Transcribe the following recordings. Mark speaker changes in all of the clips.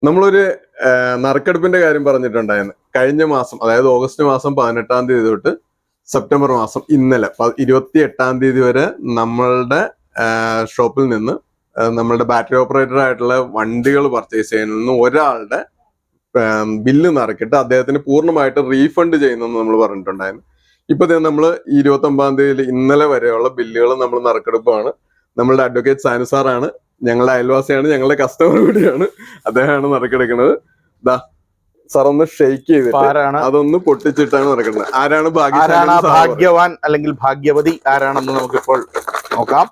Speaker 1: നമ്മളൊരു നറുക്കെടുപ്പിന്റെ കാര്യം പറഞ്ഞിട്ടുണ്ടായിരുന്നു. കഴിഞ്ഞ മാസം, അതായത് ഓഗസ്റ്റ് മാസം 18-ാം തീയതി തൊട്ട് സെപ്റ്റംബർ മാസം ഇന്നലെ 28-ാം തീയതി വരെ നമ്മളുടെ ഷോപ്പിൽ നിന്ന് നമ്മളുടെ ബാറ്ററി ഓപ്പറേറ്റർ ആയിട്ടുള്ള വണ്ടികൾ പർച്ചേസ് ചെയ്യുന്ന ഒരാളുടെ ബില്ല് നറുക്കിട്ട് അദ്ദേഹത്തിന് പൂർണ്ണമായിട്ട് റീഫണ്ട് ചെയ്യുന്നെന്ന് നമ്മൾ പറഞ്ഞിട്ടുണ്ടായിരുന്നു. ഇപ്പൊ നമ്മൾ 29-ാം തീയതി ഇന്നലെ വരെയുള്ള ബില്ലുകൾ നമ്മൾ നറുക്കെടുപ്പാണ്. നമ്മളുടെ അഡ്വക്കേറ്റ് സാനു സാറാണ്, ഞങ്ങളുടെ അയൽവാസിയാണ്, ഞങ്ങളുടെ കസ്റ്റമർ കൂടിയാണ്. അദ്ദേഹമാണ് നറുക്കെടുക്കുന്നത്. ദാ സാർ ഒന്ന് ഷെയ്ക്ക് ചെയ്തിട്ട് അതൊന്ന് പൊട്ടിച്ചിട്ടാണ് നടക്കുന്നത്. ആരാണ്
Speaker 2: ഭാഗ്യവാൻ അല്ലെങ്കിൽ ഭാഗ്യവതി ആരാണെന്ന് നമുക്കിപ്പോൾ നോക്കാം.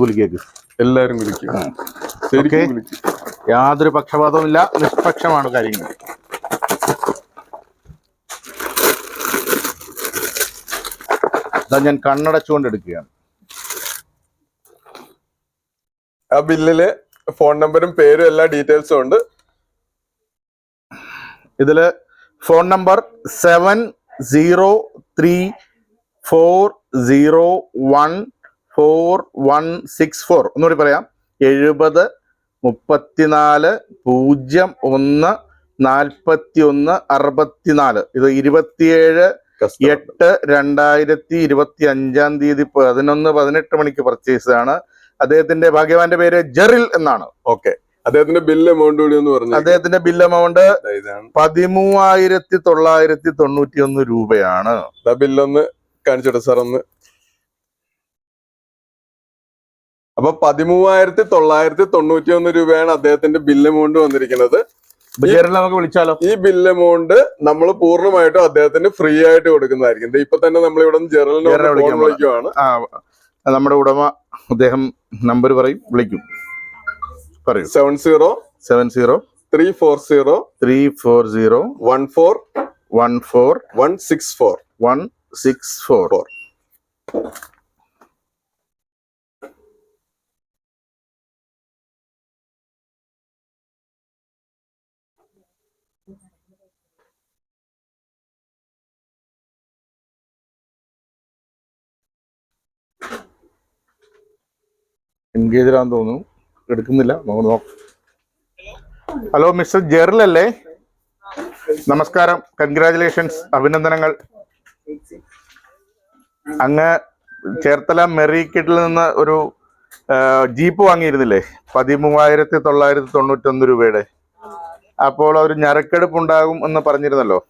Speaker 2: കുലിക്കേക്ക്
Speaker 1: എല്ലാരും കുലിക്കും.
Speaker 2: യാതൊരു പക്ഷപാതവുമില്ല, നിഷ്പക്ഷമാണ് കാര്യങ്ങൾ. ഞാൻ കണ്ണടച്ചുകൊണ്ട് എടുക്കുകയാണ്.
Speaker 1: ആ ബില്ലില് ഫോൺ നമ്പറും പേരും എല്ലാ ഡീറ്റെയിൽസും ഉണ്ട്.
Speaker 2: ഇതില് ഫോൺ നമ്പർ 7034014164. ഒന്നുകൂടി പറയാം, 7034014164. ഇത് 27/8/2025 11-18 മണിക്ക് പർച്ചേസ് ആണ്. അദ്ദേഹത്തിന്റെ ഭാഗ്യവാന്റെ പേര് ജെറിൽ എന്നാണ്.
Speaker 1: ഓക്കെ, അദ്ദേഹത്തിന്റെ ബില്ല് എമൗണ്ട് കൂടി ഒന്ന് പറഞ്ഞു.
Speaker 2: അദ്ദേഹത്തിന്റെ ബില്ല് എമൗണ്ട് 13,991 രൂപയാണ്.
Speaker 1: ബില്ലൊന്ന് കാണിച്ചോട്ടെ സാർ ഒന്ന്. അപ്പൊ 13,991 രൂപയാണ് അദ്ദേഹത്തിന്റെ ബില്ല് എമൗണ്ട് വന്നിരിക്കുന്നത്.
Speaker 2: നമുക്ക് വിളിച്ചാലോ? ഈ
Speaker 1: ബില്ല് എമൗണ്ട് നമ്മൾ പൂർണ്ണമായിട്ടും അദ്ദേഹത്തിന് ഫ്രീ ആയിട്ട് കൊടുക്കുന്നതായിരിക്കും. ഇപ്പൊ തന്നെ നമ്മൾ ഇവിടെ ജെറലിനെ വിളിക്കുവാണ്.
Speaker 2: നമ്മുടെ ഉടമ അദ്ദേഹം നമ്പർ പറയും, വിളിക്കും. പറയൂ.
Speaker 1: 70-340-164.
Speaker 2: എൻഗേജാന്ന് തോന്നുന്നു, എടുക്കുന്നില്ല. ഹലോ, മിസ്റ്റർ ജെറിൽ അല്ലേ? നമസ്കാരം, കൺഗ്രാജുലേഷൻസ്, അഭിനന്ദനങ്ങൾ. അങ്ങ് ചേർത്തല മെറിക്കിട്ടിൽ നിന്ന് ഒരു ജീപ്പ് വാങ്ങിയിരുന്നില്ലേ 13,991 രൂപയുടെ? അപ്പോൾ ഒരു ഞെരക്കെടുപ്പ് ഉണ്ടാകും എന്ന് പറഞ്ഞിരുന്നല്ലോ.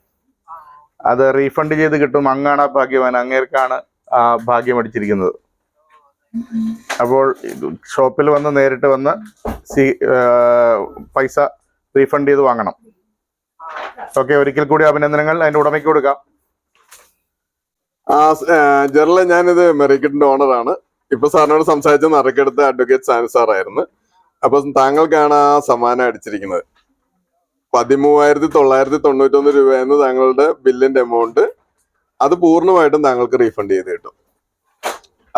Speaker 2: അത് റീഫണ്ട് ചെയ്ത് കിട്ടും. അങ്ങാണ് ആ ഭാഗ്യവാൻ, അങ്ങേർക്കാണ് ആ ഭാഗ്യം അടിച്ചിരിക്കുന്നത്. അപ്പോൾ ഷോപ്പിൽ വന്ന് നേരിട്ട് വന്ന് പൈസ റീഫണ്ട് ചെയ്ത് വാങ്ങണം. ഓക്കെ, ഒരിക്കൽ കൂടി അഭിനന്ദനങ്ങൾ. അതിന്റെ ഉടമയ്ക്ക് കൊടുക്കാം.
Speaker 1: ജെറലെ, ഞാനിത് മെറിക്കിട്ടിന്റെ ഓണറാണ്. ഇപ്പൊ സാറിനോട് സംസാരിച്ച നറുക്കെടുത്ത അഡ്വക്കേറ്റ് സാനു സാറായിരുന്നു. അപ്പൊ താങ്കൾക്കാണ് ആ സമ്മാനം അടിച്ചിരിക്കുന്നത്. 13,991 രൂപയെന്ന് താങ്കളുടെ ബില്ലിന്റെ എമൗണ്ട്. അത് പൂർണ്ണമായിട്ടും താങ്കൾക്ക് റീഫണ്ട് ചെയ്ത് കിട്ടും.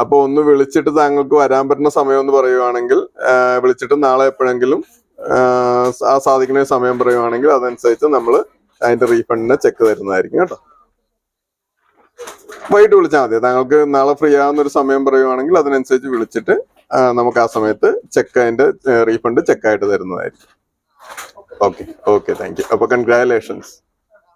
Speaker 1: അപ്പൊ ഒന്ന് വിളിച്ചിട്ട് താങ്കൾക്ക് വരാൻ പറ്റുന്ന സമയം ഒന്ന് പറയുവാണെങ്കിൽ, വിളിച്ചിട്ട് നാളെ എപ്പോഴെങ്കിലും സാധിക്കുന്ന സമയം പറയുവാണെങ്കിൽ അതനുസരിച്ച് നമ്മൾ അതിന്റെ റീഫണ്ടിന് ചെക്ക് തരുന്നതായിരിക്കും കേട്ടോ. വൈകിട്ട് വിളിച്ചാൽ മതി. താങ്കൾക്ക് നാളെ ഫ്രീ ആവുന്ന ഒരു സമയം പറയുവാണെങ്കിൽ അതിനനുസരിച്ച് വിളിച്ചിട്ട് നമുക്ക് ആ സമയത്ത് അതിന്റെ റീഫണ്ട് ചെക്കായിട്ട് തരുന്നതായിരിക്കും. Okay, thank you. അപ്പൊ കൺഗ്രാജുലേഷൻസ്.